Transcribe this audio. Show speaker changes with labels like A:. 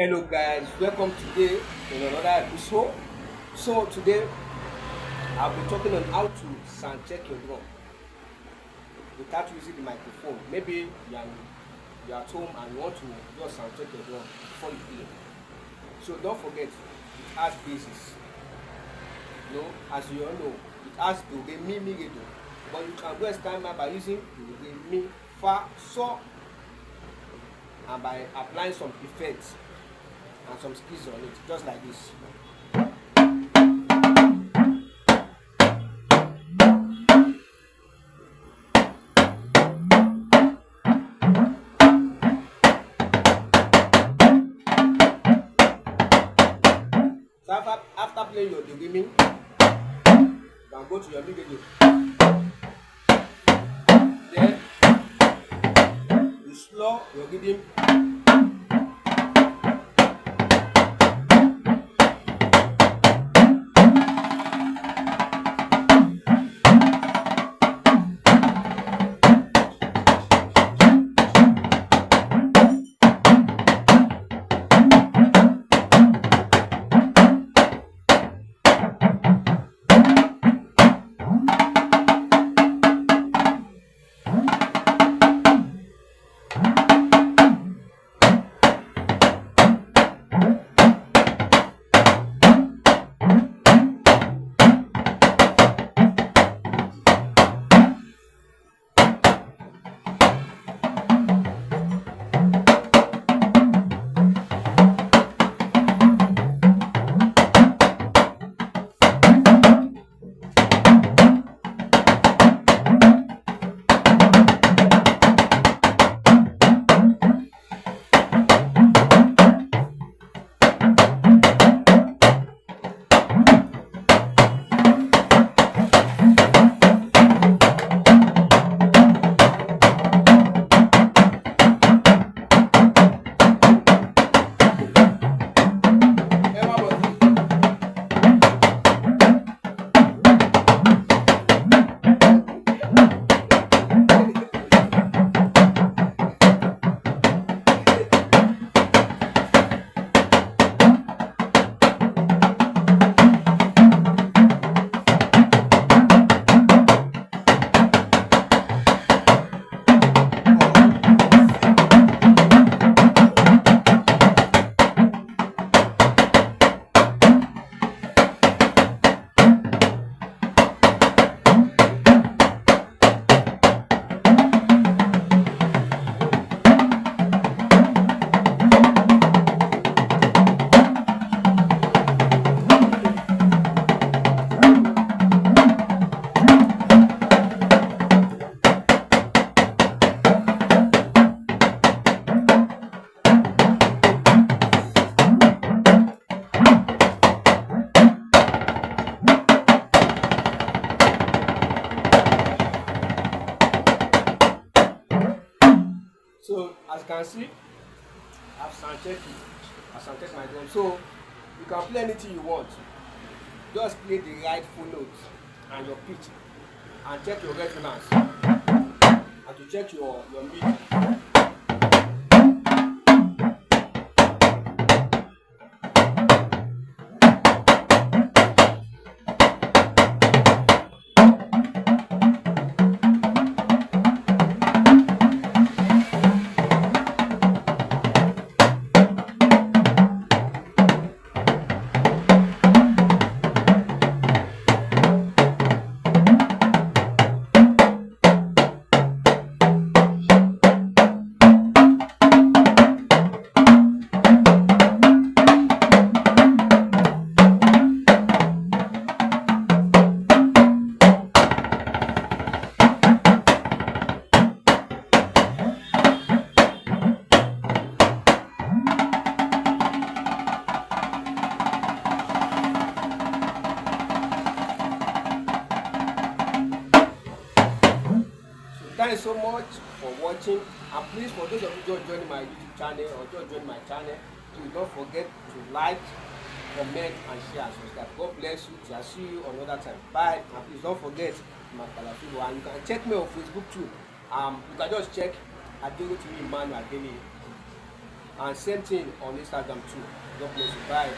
A: Hello guys, welcome today in another episode. So today I'll be talking on how to sound check your drum without using the microphone. Maybe you're at home and you want to just sound check your drum before you play. So don't forget it has basis. As you all know, it has do re mi re do. But you can go extend by using do re mi fa so and by applying some effects and some skills on it, just like this. So after playing your dogimi, you can go to your mi radio. Then you slow your rhythm. So as you can see, I've sound checked it. I sound checked my drum. So you can play anything you want. Just play the right full notes and your pitch and check your resonance and to check your mid. Thanks so much for watching, and please, for those of you just joining my YouTube channel or just joining my channel, please don't forget to like, comment and share and subscribe. God bless you. I'll see you another time. Bye. And please don't forget my Kalafibo, and you can check me on Facebook too. You can just check Aderotunmi Emmanuel Adeniyi. And same thing on Instagram too. God bless you. Bye.